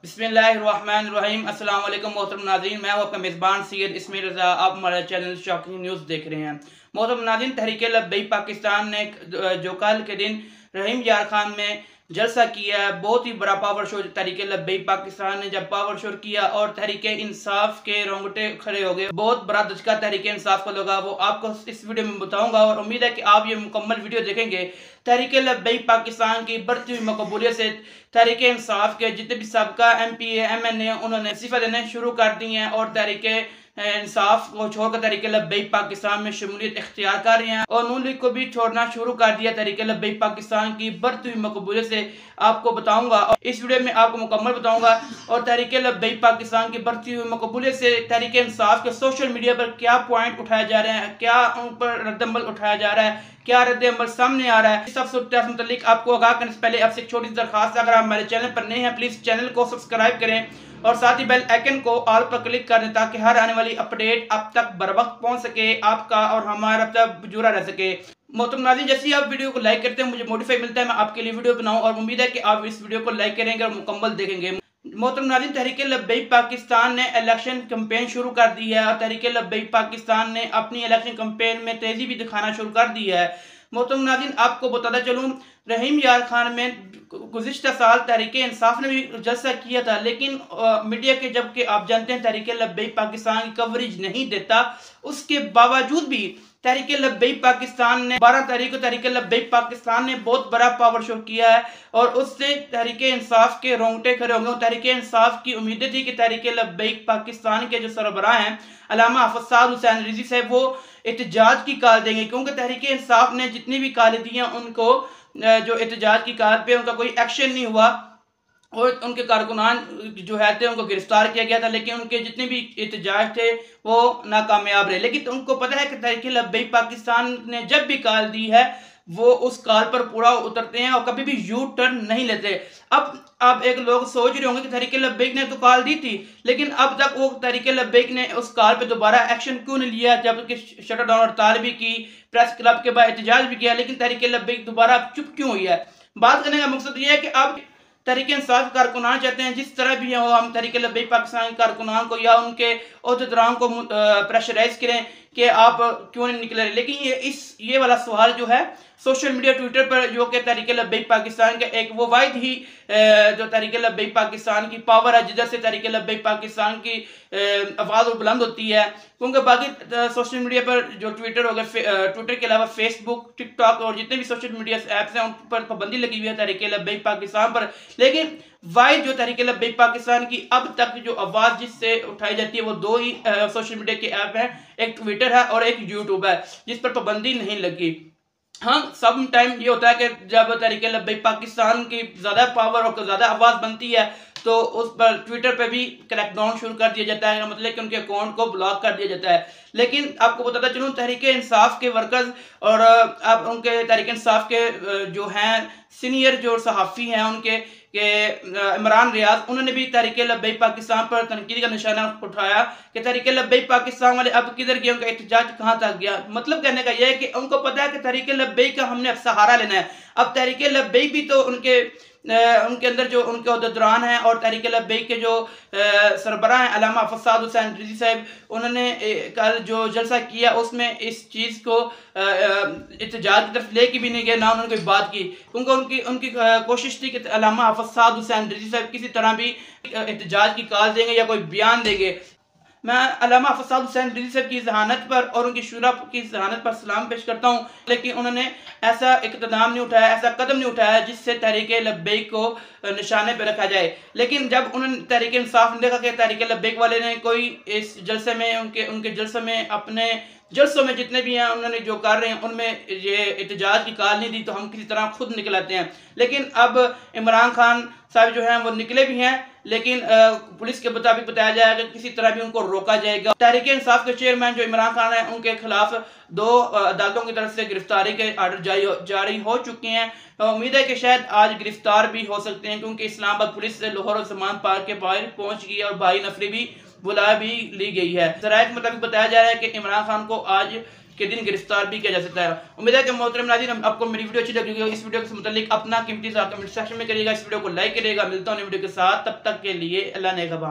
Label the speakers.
Speaker 1: बिस्मिल्लाहिर्रहमानिर्रहीम। अस्सलाम वालेकुम मोहतरम नाज़रीन, मैं हूं आपका मेज़बान सैयद इस्माइल रज़ा। आप हमारा चैनल शॉकिंग न्यूज़ देख रहे हैं। मोहतरम नाज़रीन, तहरीक लब्बैक पाकिस्तान ने जो कल के दिन रहीम यार खान में जलसा किया है, बहुत ही बड़ा पावर शो तहरीक लब्बैक पाकिस्तान ने जब पावर शो किया और तहरीक इंसाफ के रोंगटे खड़े हो गए। बहुत बड़ा धचका तहरीक इंसाफ को लगा, वो आपको इस वीडियो में बताऊंगा और उम्मीद है कि आप ये मुकम्मल वीडियो देखेंगे। तहरीक लब्बैक पाकिस्तान की बढ़ती हुई मकबूलियत से तहरीक इंसाफ के जितने भी सबका MP MNA उन्होंने इस्तीफा देने शुरू कर दी हैं और तहरीक इंसाफ को छोड़कर तहरीक लब्बैक पाकिस्तान में शमूलियत इख्तियार कर रहे हैं और नून लीग को भी छोड़ना शुरू कर दिया। तहरीक लब्बैक पाकिस्तान की बढ़ती हुई मकबूलियत से आपको बताऊंगा और इस वीडियो में आपको मुकम्मल बताऊंगा। और तहरीक लब्बैक पाकिस्तान की बढ़ती हुई मकबूलियत से तहरीक इंसाफ के सोशल मीडिया पर क्या पॉइंट उठाए जा रहे हैं, क्या उन पर रद्दअमल उठाया जा रहा है, क्या रद्दअमल सामने आ रहा है, इस सब से मुतालिक आपको आगाह करने से पहले आपसे एक छोटी सी दरखास्त, अगर आप हमारे चैनल पर नए हैं प्लीज़ चैनल को सब्सक्राइब करें और साथ ही बेल आइकन को ऑल पर क्लिक कर दें ताकि हर आने वाली अपडेट आप तक बर वक्त पहुंच सके, आपका और हमारा तक जुड़ा रह सके। मोहतरम नाज़रीन, जैसे ही आप वीडियो को लाइक करते हैं मुझे मोटिफाई मिलता है मैं आपके लिए वीडियो बनाऊं और उम्मीद है कि आप इस वीडियो को लाइक करेंगे और मुकम्मल देखेंगे। मोहतरम नाज़रीन, तहरीक लब्बैक पाकिस्तान ने इलेक्शन कैंपेन शुरू कर दी है और तहरीक लब्बैक पाकिस्तान ने अपनी इलेक्शन कैंपेन में तेज़ी भी दिखाना शुरू कर दी है। मोहतरम नाज़रीन, आपको बताता चलूँ, रहीम यार खान में गुज़िश्ता साल तहरीक इंसाफ ने भी जलसा किया था, लेकिन मीडिया के जबकि आप जानते हैं तहरीक लब्बैक पाकिस्तान की कवरेज नहीं देता, उसके बावजूद भी तहरीक लब्बैक पाकिस्तान ने 12 तारीख को तहरीक लब्बैक पाकिस्तान ने बहुत बड़ा पावर शो किया है और उससे तहरीक इंसाफ के रोंगटे खड़े होंगे। तहरीक इंसाफ की उम्मीदें थी कि तहरीक लब्बैक पाकिस्तान के जो सरबराह हैं अल्लामा हफ़ज़ साद हुसैन रिज़वी साहब वो एहतजाज की कॉल देंगे, क्योंकि तहरीक इंसाफ ने जितनी भी कॉलें दी हैं उनको जो एहतजाज की कॉल पे उनका कोई एक्शन नहीं हुआ और उनके कारकुनान जो है थे उनको गिरफ्तार किया गया था, लेकिन उनके जितने भी एहतजाज थे वो नाकामयाब रहे। लेकिन उनको पता है कि तहरीक लब्बैक पाकिस्तान ने जब भी कॉल दी है वो उस कॉल पर पूरा उतरते हैं और कभी भी यू टर्न नहीं लेते। अब एक लोग सोच रहे होंगे कि तहरीक लब्बैक ने तो कॉल दी थी, लेकिन अब तक वो तहरीक लब्बैक ने उस कॉल पे दोबारा एक्शन क्यों नहीं लिया, जबकि शटर डाउन हड़ताल भी की, प्रेस क्लब के बाद एहतजाज भी किया, लेकिन तहरीक लब्बैक दोबारा चुप क्यों हुई है। बात करने का मकसद ये है कि अब तहरीक इंसाफ कारकुनान चाहते हैं जिस तरह भी हो हम तहरीक लब्बैक पाकिस्तान के कारकुनान को या उनके अहदेदारों को प्रेशराइज करें कि आप क्यों नहीं निकले। लेकिन ये वाला सवाल जो है सोशल मीडिया ट्विटर पर जो कि तहरीक लब्बैक पाकिस्तान का एक वो वाहिद ही जो तहरीक लब्बैक पाकिस्तान की पावर है जिधर से तहरीक लब्बैक पाकिस्तान की आवाज़ बुलंद होती है, क्योंकि बाकी सोशल मीडिया पर जो ट्विटर हो गया, ट्विटर के अलावा फेसबुक, टिकटॉक और जितने भी सोशल मीडिया ऐप्स हैं उन पर पाबंदी लगी हुई है तहरीक लब्बैक पाकिस्तान पर। लेकिन वाहिद जो तहरीक लब्बैक पाकिस्तान की अब तक जो आवाज़ जिससे उठाई जाती है वो दो ही सोशल मीडिया के ऐप हैं, एक ट्विटर है और एक यूट्यूब है जिस पर पाबंदी नहीं लगी। हाँ, सब टाइम ये होता है कि जब तहरीक लब्बैक पाकिस्तान की ज़्यादा पावर और ज़्यादा आवाज़ बनती है तो उस पर ट्विटर पे भी क्रैकडाउन शुरू कर दिया जाता है, मतलब कि उनके अकाउंट को ब्लॉक कर दिया जाता है। लेकिन आपको बताता चलूँ तहरीक इंसाफ के वर्कर्स और अब उनके तहरीक इंसाफ के जो हैं सीनियर जो सहाफ़ी हैं उनके इमरान रियाज, उन्होंने भी तहरीक लब्बैक पाकिस्तान पर तनकीद का निशाना उठाया कि तहरीक लब्बैक पाकिस्तान वाले अब किधर गए, उनका एहतजाज कहाँ तक गया। मतलब कहने का यह है कि उनको पता है कि तहरीक लब्बैक का हमने अब सहारा लेना है। अब तहरीक लब्बैक भी तो उनके अंदर जो उनके अहदेदारान हैं और तहरीक लब्बैक के जो सरबराह हैं अल्लामा हफ़ज़ साद हुसैन रिज़वी साहब, उन्होंने कल जो जलसा किया उसमें इस चीज़ को एहतजाज की तरफ लेके भी नहीं गए, ना उन्होंने कोई बात की, क्योंकि उनकी कोशिश थी कि अल्लामा हफ़ज़ साद हुसैन रिज़वी साहब किसी तरह भी एहतजाज की कॉल देंगे या कोई बयान देंगे। मैं अल्लामा हफ़ज़ साद हुसैन रिज़वी साहब की जहानत पर और उनकी शुरा की जहानत पर सलाम पेश करता हूँ, लेकिन उन्होंने ऐसा इक़दाम नहीं उठाया, ऐसा कदम नहीं उठाया जिससे तहरीक लब्बैक को निशाने पर रखा जाए। लेकिन जब उन्होंने तहरीक इंसाफ ने देखा कि तहरीक लब्बैक वाले ने कोई इस जलसे में उनके जलसे में अपने जलसों में जितने भी हैं उन्होंने जो कर रहे हैं उनमें ये एहतजाज की कॉल नहीं दी तो हम किसी तरह खुद निकल आते हैं। लेकिन अब इमरान खान साहब जो हैं वो निकले भी हैं, लेकिन पुलिस के मुताबिक बताया जाएगा कि किसी तरह भी उनको रोका जाएगा। तहरीक इंसाफ के चेयरमैन जो इमरान खान हैं उनके खिलाफ 2 अदालतों की तरफ से गिरफ्तारी के आर्डर जारी हो चुके हैं। उम्मीद है कि शायद आज गिरफ्तार भी हो सकते हैं, क्योंकि इस्लामाबाद पुलिस से लाहौर और समान पार्क के बाहर पहुंच गई और भारी नफरी भी बुला भी ली गई है। ज़राए के मुताबिक बताया जा रहा है कि इमरान खान को आज के दिन गिरफ्तार भी किया जा सकता है। उम्मीद है कि मोहतरम नाज़रीन आपको मेरी वीडियो अच्छी लगी होगी। इस वीडियो के मुतालिक अपना कीमती सलाह कमेंट सेक्शन में करिएगा, इस वीडियो को लाइक करिएगा। मिलता हूं वीडियो के साथ, तब तक के लिए अल्लाह नेगहबान।